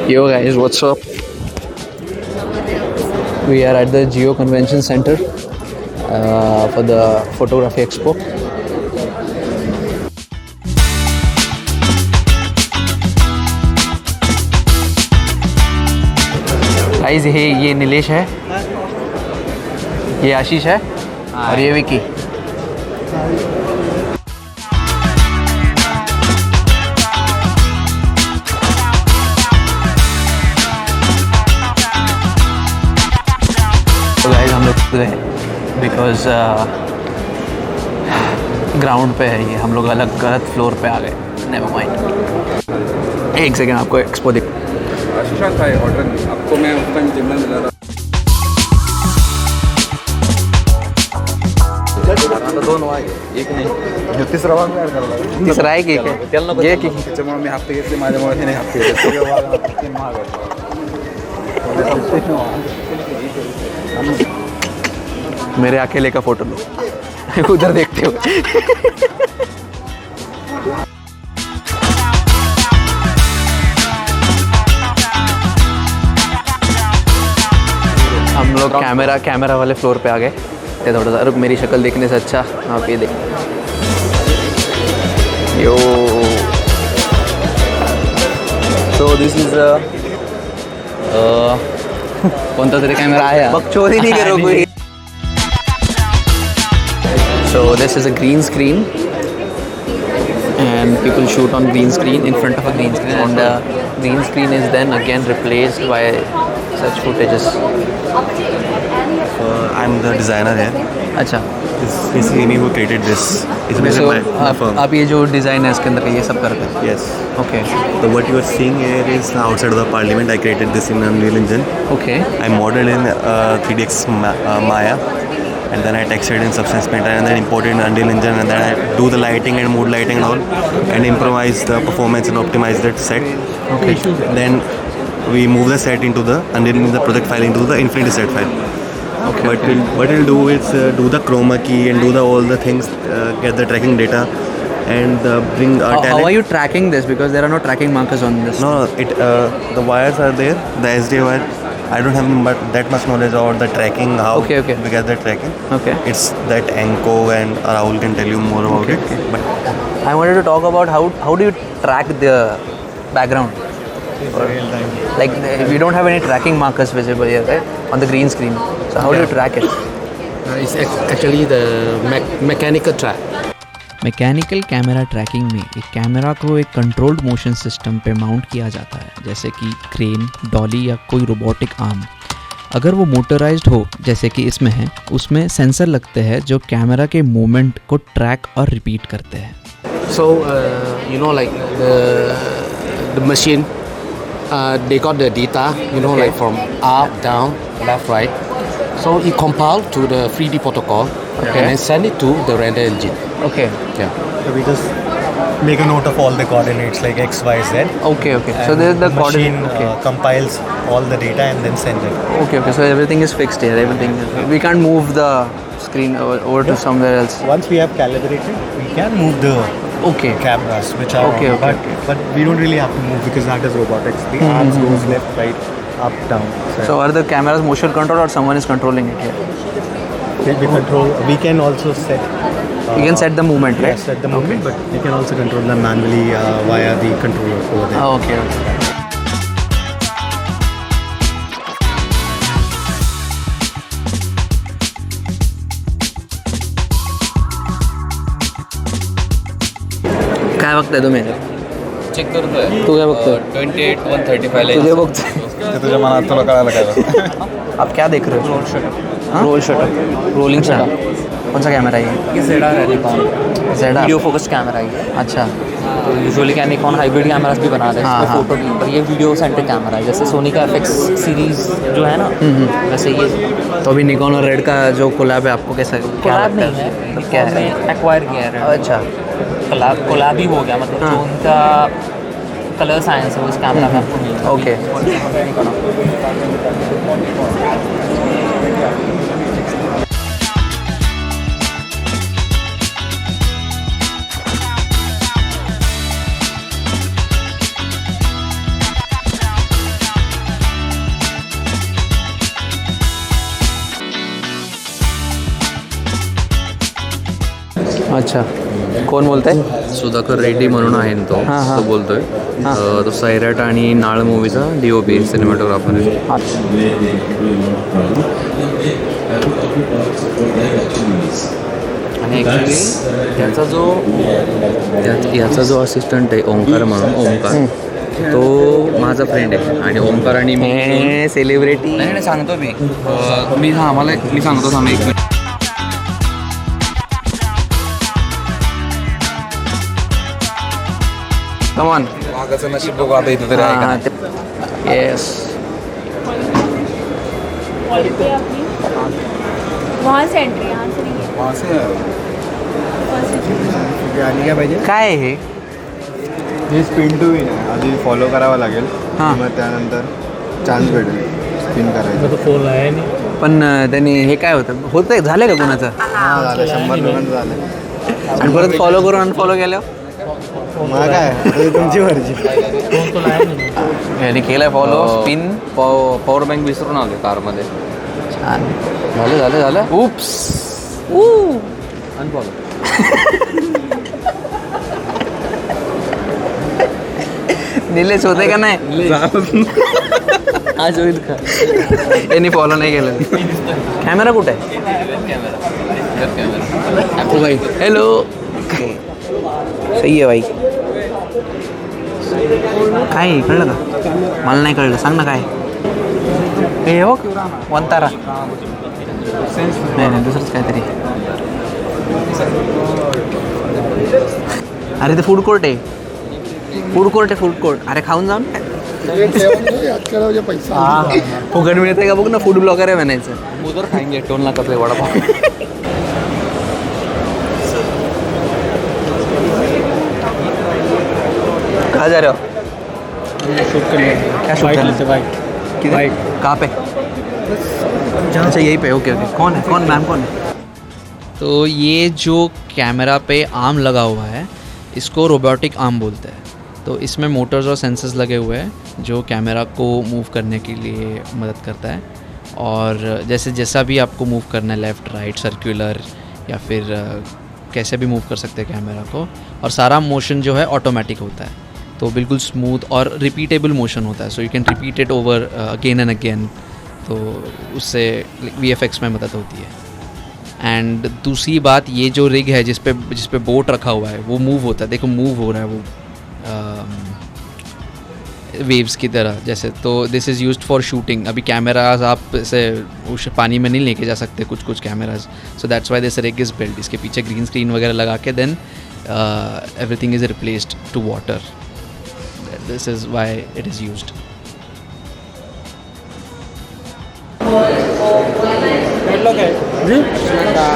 Yo guys, what's up? We are at the Geo Convention Center for the Photography Expo. Guys, ये नीलेश है, ये आशीष है और ये विकी. तो गाइस हम लोग गए बिकॉज ग्राउंड पे है ये, हम लोग गलत फ्लोर पे आ गए. Never mind. एक सेकेंड आपको एक्सपो दिख. आशीषा था ऑर्डर आपको मैं उस टाइम जिम में मिला था. दोन एक नाही तिसरा वाग ॲड करायला. तिसरा आहे की काय? ये की त्याच्यामुळे मी हप्ते घेतले, माझ्यामुळे हे नाही हप्ते घेतले. मेरे अकेले का फोटो लो. उधर देखते हो. हम लोग कैमरा वाले फ्लोर पे आ गए. ये थोड़ा सा मेरी शक्ल देखने से अच्छा आप ये देख. यो सो दिस इज कोणता तरी कॅमेरा आहे. बकचोदी नहीं करो कोई. So this is a green screen and people shoot on green screen in front of a green screen, and the green screen is then again replaced by such footages. I'm the designer here. अच्छा. It's basically me who created this. It's basically my firm. आप ये जो design है इसके अंदर ये सब करते हैं. Yes. Okay. So what you are seeing here is outside of the parliament. I created this in Unreal Engine. Okay. I modeled in 3DX Maya, and then I textured in Substance Painter, and then imported in Unreal Engine, and then I do the lighting and mood lighting and all, and improvise the performance and optimize that set. Okay. Then we move the set into the Unreal Engine, the project file into the Infinity set file. Okay. But what we'll do is do the chroma key and do all the things, get the tracking data, and bring our talent. How are you tracking this? Because there are no tracking markers on this. No, the wires are there. The SD wire. I don't have that much knowledge about the tracking. How Okay. we get the tracking. Okay. It's that Anko and Rahul can tell you more about it. But I wanted to talk about how do you track the background? real time. Like we don't have any tracking markers visible here, right? On the green screen. So how do you track it? It's actually the mechanical track. Mechanical camera tracking में एक camera को एक controlled motion system पे mount किया जाता है, जैसे कि क्रेन, डॉली या कोई रोबोटिक आर्म. अगर वो मोटराइज्ड हो जैसे कि इसमें है, उसमें सेंसर लगते हैं जो कैमरा के मूवमेंट को ट्रैक और रिपीट करते हैं. So like the machine, they got the data, like from up, down, left, right. So it compile to the 3D protocol and then send it to the render engine. Okay. Yeah. So we just make a note of all the coordinates like X, Y, Z. Okay. So this is the machine coordinate. Okay. compiles all the data and then sends it. Okay. So everything is fixed here. We can't move the screen over to somewhere else. Once we have calibrated, we can move the Okay. cameras which are Okay, on, okay, but we don't really have to move because that is robotics. The arms goes left, right, up, down. So are the cameras motion controlled or someone is controlling it here? we control. We can also set. You can set the movement, right? Yes, set the movement, but we can also control them manually via the controller over there. Okay. काय बघताय तुम्ही? Check करतोय. तू काय बघतोय? 28/135 तुझे बघतोय. तुझ्या मनात तुला कळायला काय? आप क्या देख रहे हो? Roll shutter. Rolling shutter. कौन सा कैमरा है ये? जेडा है निकॉन. जेडा. वीडियो फोकस कैमरा है. अच्छा. तो यूजुअली क्या निकॉन हाइब्रिड कैमरास भी बनाते हैं. हाँ, इसमें फोटो की, पर ये वीडियो सेंट्रिक कैमरा है. जैसे सोनी का FX सीरीज जो है ना, वैसे ये. तो अभी निकॉन और रेड का जो कोलैब है, आपको कैसा कोलैब नहीं है, तो क्या है? एक्वायर किया है. अच्छा. कोलैब ही हो गया, मतलब जो उनका कलर साइंस है वो इस कैमरा में आपको मिल जाएगा. ओके. अच्छा, कोण बोलतंय? सुधाकर रेड्डी म्हणून आहे ना हां, हां. तो बोलतोय. तो सैराट आणि नाळ मूवीचा DOP सिनेमॅटोग्राफर आहे. आणि ॲक्च्युली याचा जो असिस्टंट आहे ओंकार म्हणून, ओंकार तो माझा फ्रेंड आहे. आणि ओंकार आणि मी सेलिब्रिटी. नाही सांगतो मी सांगतो थांब एक मिनिट. कमॉन. मागाचं नशीब बघू आता इथं तरी आहे का नाही. येस. वहाँ से एंट्री, यहाँ से नहीं है। वहाँ से First से- आणि काय पाहिजे काय आहे हे? हे स्पिन टू विन आहे. आधी फॉलो करावं लागेल. हां. मग त्यानंतर चान्स भेटेल स्पिन करायचं. पण त्यांनी हे काय होतंय झालं का कोणाचं? हां झालं 100 लोकांचं झालं. आणि परत फॉलो करून अनफॉलो केलं. मग काय आता ही तुमची मर्जी. यांनी केलंय फॉलो. स्पिन. पॉवर बँक विसरून आले कारमध्ये. छान. झालं. उप्स. अनफॉलो. निलेश होते का नाही? आज होईल का? यांनी फॉलो नाही केलं. कॅमेरा कुठे आहे? हॅलो. सही आहे भाई. काय कळलं का? मला नाही कळलं. सांग ना काय हे हो. वंतारा नाही दुसरंच काहीतरी. अरे ते फूड कोर्ट आहे. Food court. अरे खाऊन जाऊन फुकट मिळते का बघ ना. फूड ब्लॉगर आहे म्हणायचं. उधर खाएंगे टोल नाका पे वडापाव. कहाँ जा रहे हो? क्या शूट करने? किधर? कहाँ पे? अच्छा यहीं पे. ओके. कौन है मैम कौन है? तो ये जो कैमरा पे आर्म लगा हुआ है इसको रोबोटिक आर्म बोलते हैं. तो इसमें मोटर्स और सेंसर्स लगे हुए हैं जो कैमरा को मूव करने के लिए मदद करता है. और जैसा भी आपको मूव करना है, लेफ़्ट राइट सर्कुलर या फिर कैसे भी मूव कर सकते हैं कैमरा को. और सारा मोशन जो है ऑटोमेटिक होता है. तो बिल्कुल स्मूथ और रिपीटेबल मोशन होता है. So you can repeat it over again and again. तो उससे VFX में मदद होती है. एंड दूसरी बात, ये जो रिग है जिस पे बोट रखा हुआ है वो मूव होता है. देखो मूव हो रहा है वो वेव्स की तरह जैसे. तो this is used for shooting. अभी कैमराज आप ऐसे उस पानी में नहीं लेके जा सकते कुछ cameras. So that's why this rig is build. इसके पीछे ग्रीन स्क्रीन वगैरह लगा के then everything is replaced to water. This is why it is used.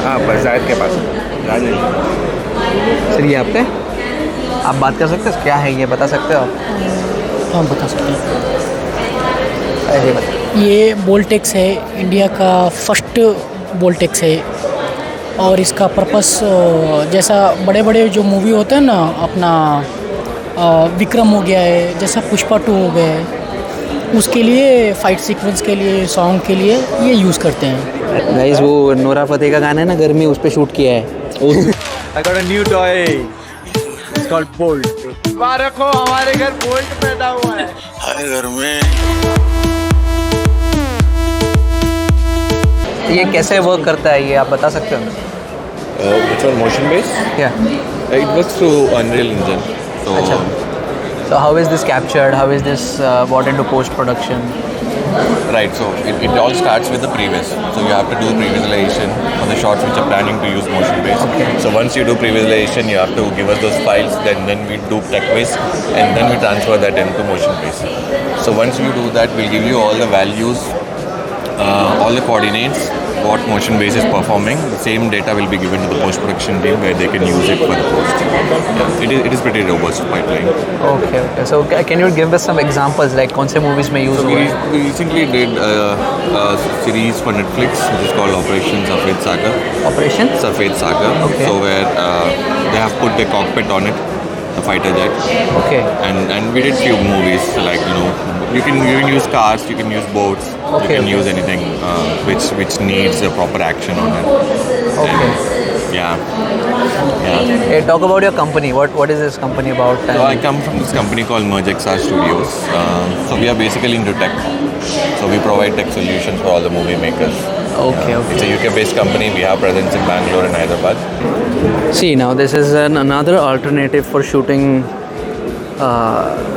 हाँ बस जायद के पास. सर ये आपका है? आप बात कर सकते हो क्या है ये बता सकते हो आप? हाँ बता सकते हैं. ऐसे बता. ये बोल्टेक्स है, इंडिया का फर्स्ट बोल्टेक्स है. और इसका पर्पस जैसा बड़े बड़े जो मूवी होते हैं ना, अपना विक्रम हो गया है, जैसा पुष्पा 2 हो गया है, उसके लिए फाइट सीक्वेंस के लिए, सॉन्ग के लिए ये यूज़ करते हैं. गाइस वो नोरा फतेही का गाना है ना गर्मी, उस पे शूट किया है. I got a new toy. It's called Bolt. मुबारक हो, हमारे घर बोल्ट पैदा हुआ है. हमारे घर में. ये कैसे वर्क करता है ये आप बता सकते हो? Which one? Motion based? क्या? It works through Unreal Engine. So, अच्छा. So how is this captured? How is this brought into post production? right, so it all starts with the previs. So you have to do pre-visualization for the shots which are planning to use motion based. Okay. So once you do pre-visualization, you have to give us those files, then we do tech based, and then we transfer that into motion based. So once you do that, we'll give you all the values, all the coordinates, what motion base is performing. The same data will be given to the post-production team where they can use it for the post. Yeah, it is pretty robust pipeline. Okay. So can you give us some examples like कौन से movies में use So हुआ है? we recently did a series for Netflix which is called Operation Safed Saga. Operation? Safed Saga. Okay. So where they have put the cockpit on it, the fighter jet. Okay. And we did few movies like you can use cars, you can use boats, Okay, you can okay. use anything which needs a proper action on it. Okay. Yeah. Hey, talk about your company. What is this company about? So I come from this company called Merge XR Studios. So we are basically into tech. So we provide tech solutions for all the movie makers. Okay, okay. It's a UK-based company. We have presence in Bangalore and Hyderabad. See, now this is another alternative for shooting,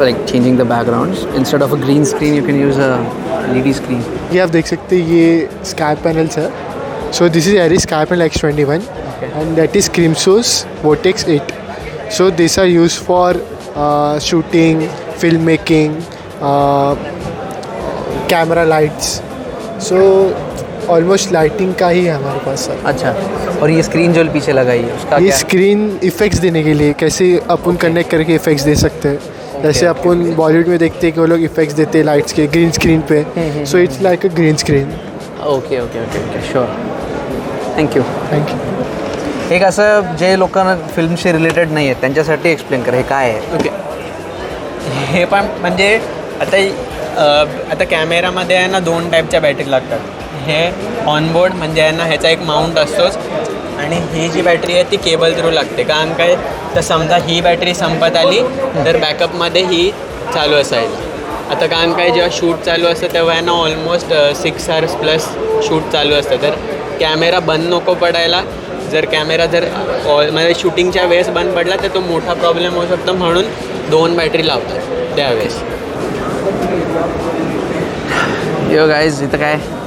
like changing the backgrounds. Instead of a green screen, you can use a LED screen. ये आप देख सकते हैं, ये sky panels है. So this is Aries Sky Panel X21, and that is Crimso's Vortex 8. So these are used for shooting, filmmaking, camera lights. So almost lighting का ही है हमारे पास सर. अच्छा, और ये स्क्रीन जो पीछे लगाई है उसका ये क्या? स्क्रीन इफेक्ट्स देने के लिए कैसे अपन कनेक्ट करके इफेक्ट्स दे सकते हैं. जैसे अपन बॉलीवुड में देखते हैं कि वो लोग इफेक्ट्स देते हैं लाइट्स के ग्रीन स्क्रीन पे. So it's like a green screen. Okay okay okay okay sure. Thank you. Thank you. एक असं जे लोकांना फिल्मशी रिलेटेड नाही आहे त्यांच्यासाठी एक्सप्लेन कर, हे काय आहे? ओके, हे पण म्हणजे आता कॅमेरामध्ये आहे ना 2 टाईपच्या बॅटरी लागतात. हे ऑनबोर्ड म्हणजे आहे ना ह्याचा एक माउंट असतोच, आणि ही जी बॅटरी आहे ती केबल थ्रू लागते. कारण काय तर समजा ही बॅटरी संपत आली तर बॅकअपमध्ये ही चालू असायला. आता कारण काय जेव्हा शूट चालू असतं तेव्हा आहे ना ऑलमोस्ट 6 hours प्लस शूट चालू असतं, तर कॅमेरा बंद नको पडायला. जर कॅमेरा म्हणजे शूटिंगच्या वेळेस बंद पडला तर तो मोठा प्रॉब्लेम होऊ शकतो, म्हणून 2 बॅटरी लावतात त्यावेळेस. यो गाईज, इथं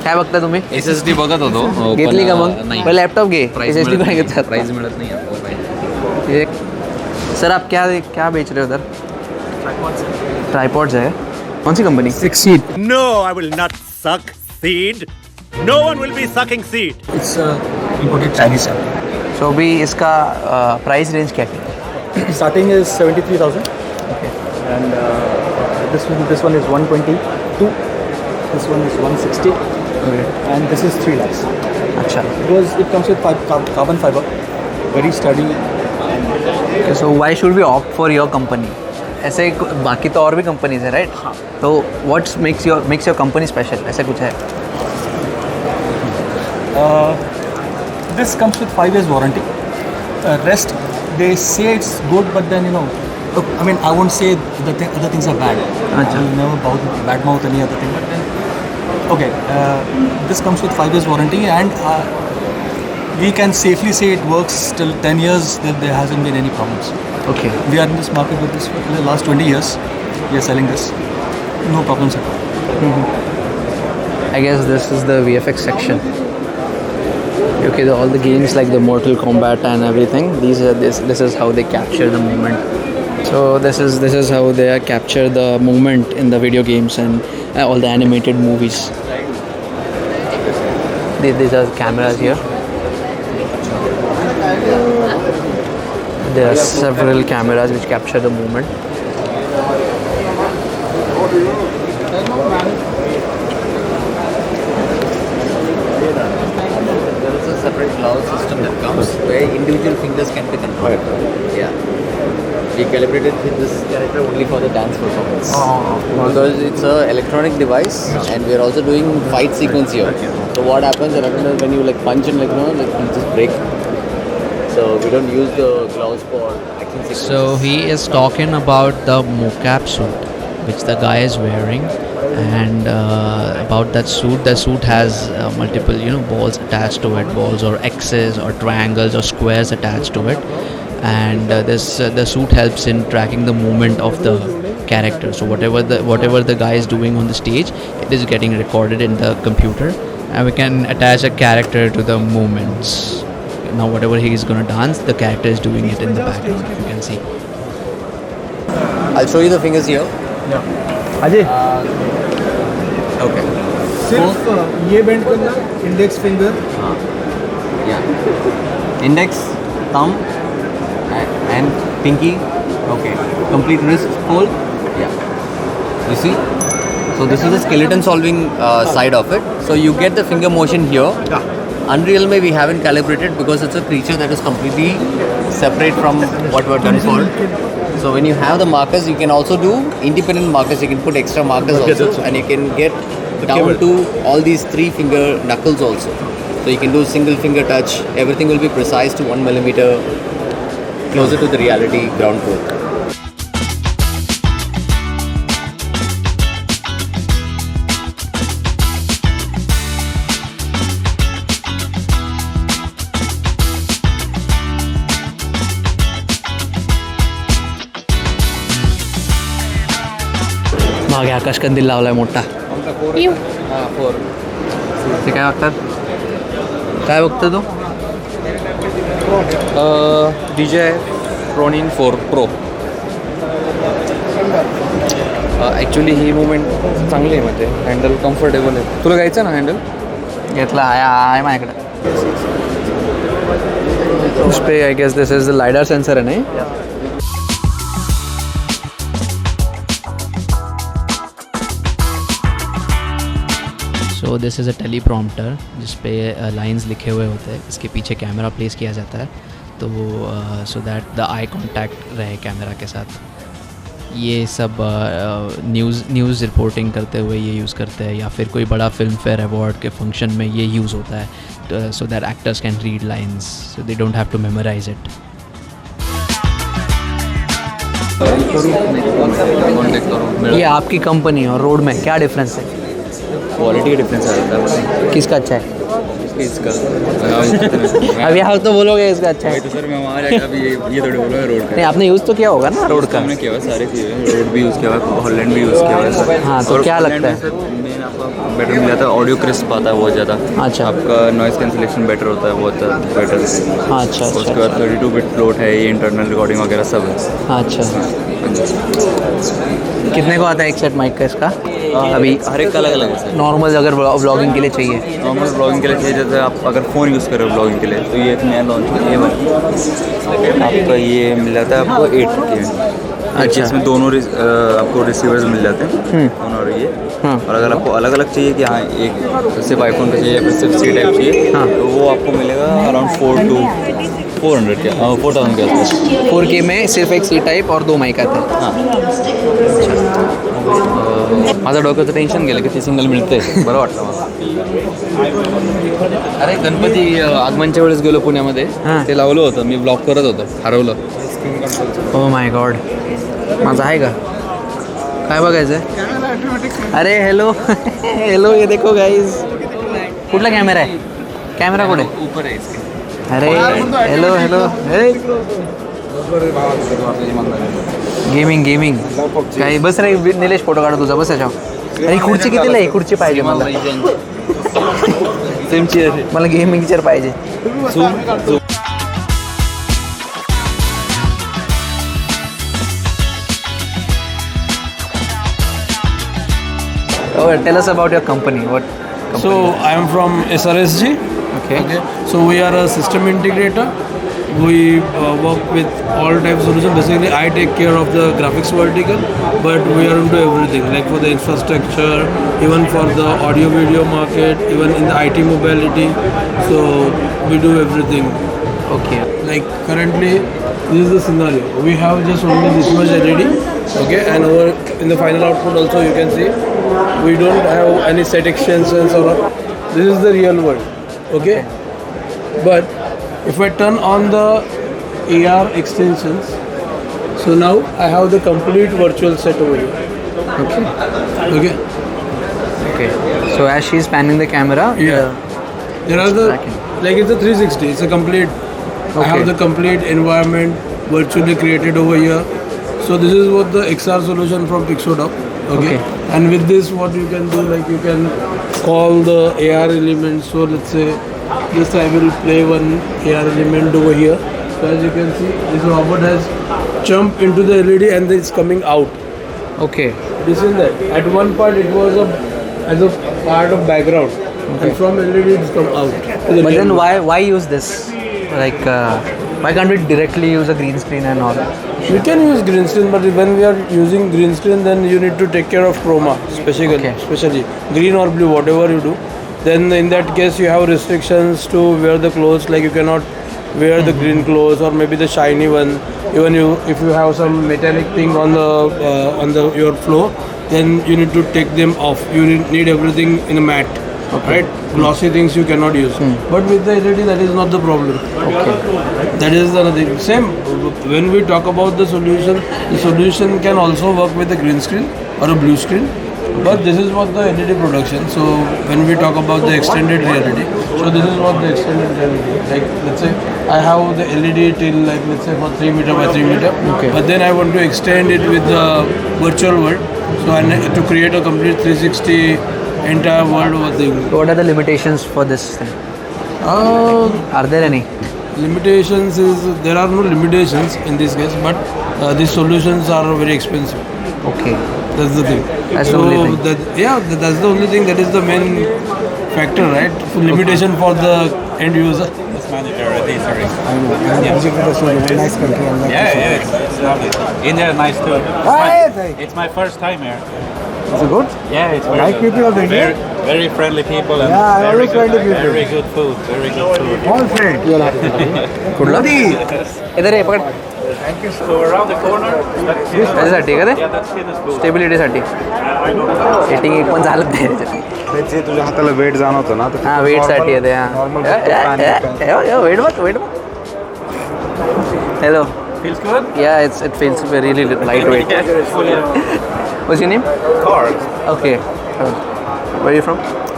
काय बघता तुम्ही? SSD बघत होतो. घेतली का मग? पहिले लॅपटॉप घे. SSD पण घेतला. प्राइस मिळत नाही आपल्याला. सर आप क्या बेच रहे हो उधर? ट्राइपॉड्स है. कौन सी company? Succeed. No, I will not suck seed. No one will be sucking seed. It's imported Chinese. So अभी इसका प्राइस रेंज क्या है? Starting is 73,000. Okay. And this one is 122. This one is 160. Okay. And this is 3 lakhs. अच्छा. Because it comes with carbon fiber, very sturdy. Okay, so why should we opt for your company? ऐसे बाकी तो और भी companies है, right? तो what's makes your company special? ऐसा कुछ है? This comes with 5 years warranty. Rest, they say it's good, but then look, I mean, I won't say that other things are bad. I will never badmouth any other thing. But then, okay, this comes with 5 years warranty, and we can safely say it works till 10 years. That there hasn't been any problems. Okay. We are in this market with this for the last 20 years. We are selling this. No problems at all. I guess this is the VFX section. Okay, all the games like the Mortal Kombat and everything, this is how they capture the moment. So this is how they capture the moment in the video games and all the animated movies. These are cameras here. There are several cameras which capture the moment. Separate glove system that comes where individual fingers can be controlled. Yeah. We calibrated with this character only for the dance performance. Because it's an electronic device and we are also doing fight sequence here. So what happens when you punch and you just break. So we don't use the gloves for action sequences. So he is talking about the mocap suit which the guy is wearing. And about that suit, the suit has multiple balls attached to it, balls or X's or triangles or squares attached to it, and the suit helps in tracking the movement of the character. So whatever the guy is doing on the stage, it is getting recorded in the computer, and we can attach a character to the movements. Now whatever he is going to dance, the character is doing it in the background, if you can see. I'll show you the fingers here. Yeah. Ajay. Okay. सिर्फ ये bend करना, index finger. Yeah. Index, thumb, and pinky. Okay. Complete wrist fold. Yeah. You see? So this is the skeleton solving side of it. So you get the finger motion here. Yeah. Unreal May we haven't calibrated because it's a creature that is completely separate from what we're done for. So when you have the markers, you can also do independent markers. You can put extra markers also, and you can get down to all these 3 finger knuckles also. So So you can do single finger touch. Everything will be precise to 1 millimeter, closer to the reality ground truth. मागे आकाश कंदील लावलाय मोठा. ते काय बघतात? काय बघतो तो? DJI Ronin 4 Pro. ॲक्च्युली ही मुवमेंट चांगली आहे, म्हणजे हँडल कम्फर्टेबल आहे. तुला घ्यायचं ना हँडल? घेतला आहे माझ्याकडे. उस पे I guess this is the lidar sensor है नहीं? So this is a teleprompter जिस पे लाइंस लिखे हुए होते हैं. इसके पीछे कैमरा प्लेस किया जाता है, तो so that the eye contact रहे कैमरा के साथ. ये सब न्यूज़ रिपोर्टिंग करते हुए ये यूज़ करते हैं, या फिर कोई बड़ा फिल्म फेयर अवार्ड के फंक्शन में ये यूज़ होता है, so that actors can read lines, so they don't have to memorise it. ये आपकी कंपनी और रोड में क्या डिफरेंस है? क्वालिटी का डिफरेंस आ जाता है. किसका अच्छा है? इसका अभी आप तो बोलोगे इसका अच्छा है. तो सर मैं वहाँ जाकर अभी ये थोड़ी बोलूँगा रोड का. नहीं, आपने यूज़ तो किया होगा ना रोड का? हमने किया हुआ सारी चीज़ें, रोड भी यूज़ किया हुआ, हॉलैंड भी यूज़ किया हुआ सर. हाँ, तो क्या लगता है? सर मेन आपका बेटर मिल जाता है, ऑडियो क्रिस्प आता है बहुत ज़्यादा. अच्छा. आपका नॉइज़ कैंसिलेशन बेटर होता है, बहुत बेटर. हाँ, अच्छा. उसके बाद 32 बिट फ्लोट है, ये इंटरनल रिकॉर्डिंग वगैरह सब है. अच्छा. कितने को आता है एक सेट माइक का इसका? अभी हर एक का अलग अलग है. नॉर्मल अगर व्लॉगिंग के लिए चाहिए, नॉर्मल ब्लॉगिंग के लिए चाहिए, जैसे आप अगर फ़ोन यूज़ करें ब्लॉगिंग के लिए, तो ये नया लॉन्च किया है. आपका ये मिल जाता है आपको 8 के. अच्छा. इसमें दोनों आपको रिसीवर्स मिल जाते हैं, फोन और ये. और अगर आपको अलग अलग चाहिए कि हाँ एक सिर्फ आईफोन का चाहिए या फिर सिर्फ सी टाइप चाहिए, तो वो आपको मिलेगा अराउंड 400 के 4000 के आसपास. 4K में सिर्फ एक सी टाइप और 2 माइक आते हैं. हां. माझं डोक्याचं टेन्शन गेलं की ते सिंगल मिळते. बरं वाटलं मला. अरे गणपती आगमनच्या वेळेस गेलो पुण्यामध्ये, ते लावलं होतं, मी ब्लॉक करत होतो, हरवलं. Oh my God. माझं आहे का? काय बघायचं आहे? अरे हॅलो हॅलो, ये देखो गाइस. कुठला कॅमेरा आहे? कॅमेरा कुठे? ऊपर आहे इसके. अरे हॅलो हॅलो. गेमिंग काही बस रे निलेश, फोटो काढ तुझा, बस याच्यावर. अरे खुर्ची कितीला आहे? खुर्ची पाहिजे मला. Same chair. मला गेमिंग चेअर पाहिजे. Tell us about your company. What company? So I am from SRSG. Okay. So we are a system integrator. We work with all types of solutions. Basically, I take care of the graphics vertical, but we are into everything, like for the infrastructure, even for the audio video market, even in the IT mobility. So we do everything. Okay. Like currently, this is the scenario. We have just only this much LED. Okay, and over in the final output also you can see we don't have any set extensions or this is the real world. Okay, but if I turn on the AR extensions, so now I have the complete virtual set over here. Okay. So as she's panning the camera, there are the like it's a 360. It's a complete. I have the complete environment virtually created over here. So this is what the XR solution from Pixodoc. Okay. And with this, what you can do, like you can call the AR elements. So let's say this I will play one AR element over here. So as you can see, this robot has jumped into the LED and it's coming out. Okay. This is that. At one part it was as a part of background, and from LED it's come out. But then why use this? Like why can't we directly use a green screen and all? We can use green screen, but when we are using green screen, then you need to take care of chroma, especially green or blue, whatever you do. Then in that case, you have restrictions to wear the clothes. Like you cannot wear the green clothes or maybe the shiny one. Even if you have some metallic thing on the your floor, then you need to take them off. You need everything in a matte. right? Glossy things you cannot use. But with the LED, that is not the problem. That is the thing. Same, when we talk about the solution can also work with a green screen or a blue screen. But this is what the LED production. So when we talk about the extended reality, so this is what the extended reality. Like let's say I have the LED till like let's say for 3 meter by 3 meter. But then I want to extend it with the virtual world. So I need to create a complete 360 entire world over the. What are the limitations for this thing? Are there any? Limitations is there are no limitations in this case, but these solutions are very expensive. Okay. That's the thing. That's the only thing. That's the only thing. That is the main factor, right? Limitation for the end user. It's mandatory. These are I know. It's a very nice country. it's lovely. India is nice too. It's my first time here. Is it good? Yeah, it's very Like good. people of India? Very friendly people and Yeah, I very always friendly people. Very good food. Very good food. All friends. Good luck. इधर आहे पकड. Thank you. So around the corner. त्याच्यासाठी का ते? Yeah, that's tennis court. स्टेबिलिटीसाठी setting एक पण झालं नाही त्याच्यात. ते तुझ्या हाताला वेट जाणवतो ना तर हां वेटसाठी आहे ते हां वेट बघ hello Feels good? Yeah, it feels really lightweight. What's your name? Carl. Okay. Where are you from?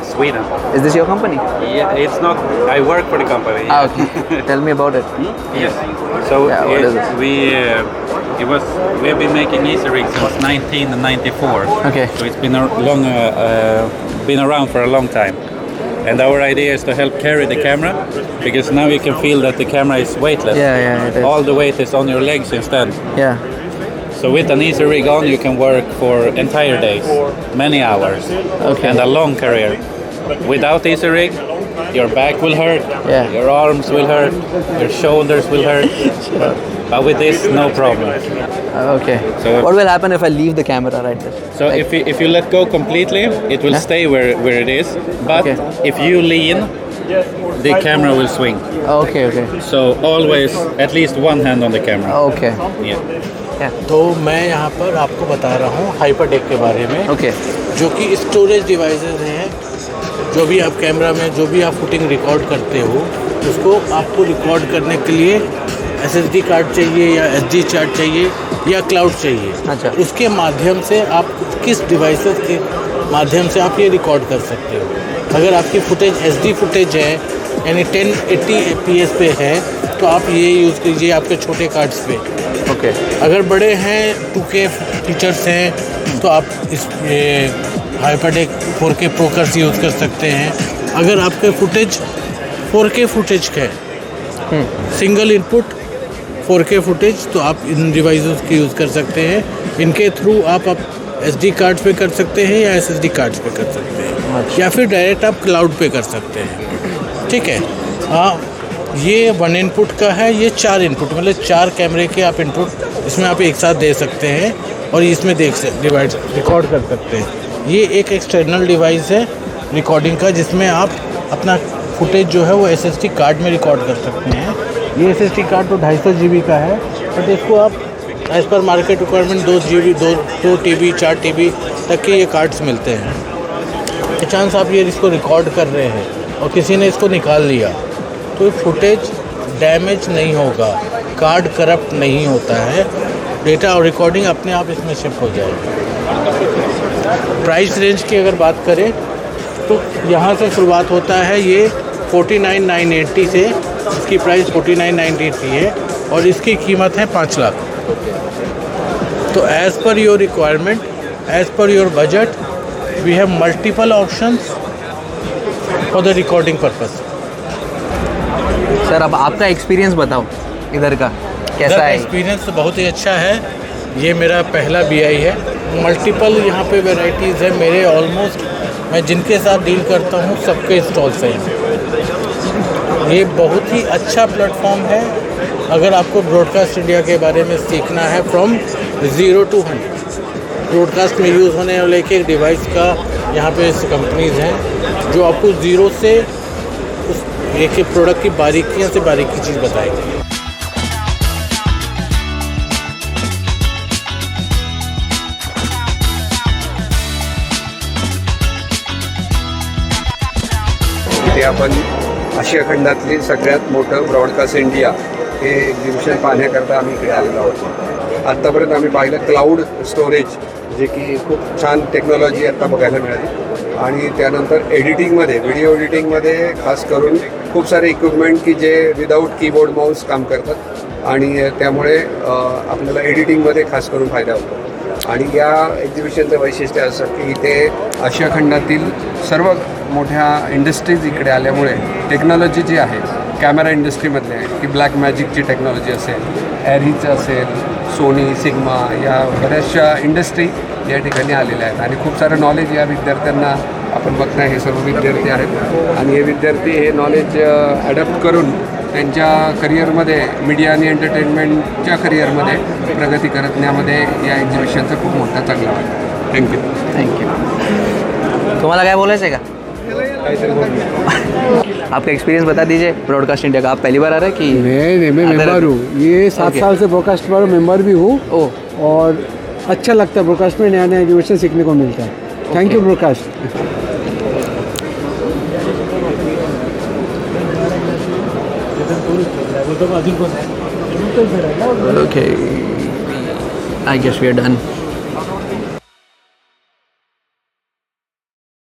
Sweden. Is this your company? Yeah, it's not. I work for the company. Ah, okay. Tell me about it. Yes. So Yeah, what is it? we have been making Easter eggs since 1994. Okay. So it's been been around for a long time. And our idea is to help carry the camera, because now you can feel that the camera is weightless. Yeah, it is. All the weight is on your legs instead. Yeah. So with an Easy Rig on, you can work for entire days, many hours, and a long career. Without Easy Rig, your back will hurt, your arms will hurt, your shoulders will hurt. But with this, no problem. Okay. So What will happen if I leave the camera right there? So if you let go completely, it will stay where it is. But if you lean, the camera will swing. Okay. So always at least one hand on the camera. Okay. Yeah. तो मैं यहाँ पर आपको बता रहा हूँ हाइपरडेक के बारे में, जो कि स्टोरेज डिवाइसेस हैं. जो भी आप कैमरा में जो भी आप फुटिंग रिकॉर्ड करते हो, उसको आपको रिकॉर्ड करने के लिए SSD कार्ड चाहिए या SD कार्ड चाहिए या क्लाउड चाहिए. अच्छा. उसके माध्यम से आप किस डिवाइसेस के माध्यम से आप ये रिकॉर्ड कर सकते हो. अगर आपकी फुटेज SD फुटेज है यानी 1080 fps पे है तो आप ये यूज़ कीजिए आपके छोटे कार्ड्स पे. ओके. अगर बड़े हैं 2K फीचर्स हैं तो आप इस हाइपरडेक 4K प्रो कार्ड्स यूज़ कर सकते हैं. अगर आपके फुटेज 4K फुटेज का है, सिंगल इनपुट 4K फुटेज, तो आप इन डिवाइसेस की यूज़ कर सकते हैं. इनके थ्रू आप SD कार्ड्स पे कर सकते हैं या SSD कार्ड्स पे कर सकते हैं, या फिर डायरेक्ट आप क्लाउड पे कर सकते हैं. ठीक है. हाँ, ये 1 इनपुट का है, ये 4 इनपुट मतलब 4 कैमरे के आप इनपुट इसमें आप एक साथ दे सकते हैं और इसमें डिवाइस रिकॉर्ड कर सकते हैं. ये एक एक्सटर्नल डिवाइस है रिकॉर्डिंग का, जिसमें आप अपना फुटेज जो है वो SSD कार्ड में रिकॉर्ड कर सकते हैं. ये SSD कार्ड तो 250 GB का है, बट इसको आप as per market requirement 2 GB 2 TB 4 TB तक के ये कार्ड्स मिलते हैं. चांस आप ये इसको रिकॉर्ड कर रहे हैं और किसी ने इसको निकाल लिया तो फुटेज डैमेज नहीं होगा, कार्ड करप्ट नहीं होता है, डेटा और रिकॉर्डिंग अपने आप इसमें शिफ्ट हो जाएगी. प्राइस रेंज की अगर बात करें तो यहाँ से शुरुआत होता है ये 49,980 से. इसकी प्राइस 49,980 है और इसकी कीमत है 5 लाख. तो as per your requirement, as per your budget, we have multiple options for the recording purpose. Sir अब आपका एक्सपीरियंस बताओ इधर का कैसा है. एक्सपीरियंस तो बहुत ही अच्छा है. ये मेरा पहला BI है. मल्टीपल यहाँ पे वैरायटीज़ है मेरे. ऑलमोस्ट मैं जिनके साथ डील करता हूँ सबके इंस्टॉल्स हैं. ये बहुत ही अच्छा प्लेटफॉर्म है अगर आपको ब्रॉडकास्ट इंडिया के बारे में सीखना है. फ्रॉम 0 to 100 ब्रॉडकास्ट में यूज़ होने वाले एक डिवाइस का यहाँ पे कंपनीज़ हैं जो आपको 0 से उस एक प्रोडक्ट की बारीकियों से बारीकी चीज़ बताएगी. हे आपण आशिया खंडातली सगळ्यात मोठं ब्रॉडकास्ट इंडिया हे एक्झिबिशन पाहण्याकरता आम्ही इकडे आलेलो आहोत. आत्तापर्यंत आम्ही पाहिलं क्लाउड स्टोरेज, जे की खूप छान टेक्नॉलॉजी आत्ता बघायला मिळाली. आणि त्यानंतर एडिटिंगमध्ये, व्हिडिओ एडिटिंगमध्ये खास करून खूप सारे इक्विपमेंट की जे विदाऊट कीबोर्ड माऊस काम करतात आणि त्यामुळे आपल्याला एडिटिंगमध्ये खास करून फायदा होतो. आणि या एक्झिबिशनचं वैशिष्ट्य असं की इथे आशिया खंडातील सर्व मोठ्या इंडस्ट्रीज इकडे आल्यामुळे टेक्नॉलॉजी जी आहे कॅमेरा इंडस्ट्रीमधले आहे की ब्लॅक मॅजिकची टेक्नॉलॉजी असेल, ॲरीचं असेल, सोनी, सिग्मा या बऱ्याचशा इंडस्ट्री या ठिकाणी आलेल्या आहेत. आणि खूप सारं नॉलेज या विद्यार्थ्यांना आपण बघताय, हे सर्व विद्यार्थी आहेत आणि हे विद्यार्थी हे नॉलेज ॲडॅप्ट करून त्यांच्या करिअरमध्ये, मीडिया आणि एंटरटेनमेंटच्या करिअरमध्ये प्रगती करण्यामध्ये या एक्झिबिशनचा खूप मोठा चांगला वाटतं. थँक्यू. तुम्हाला काय बोलायचं है का? आपका एक्सपीरियंस बता दीजिए ब्रॉडकास्ट इंडिया का. आप पहली बार आ रहे हैं कि? नहीं, मैं मेंबर हूँ. ये 7 साल से ब्रॉडकास्ट पर मेंबर भी हूँ. और अच्छा लगता है ब्रॉडकास्ट में, नया नया एजुकेशन सीखने को मिलता है. Thank you broadcast. Okay, I guess we are done.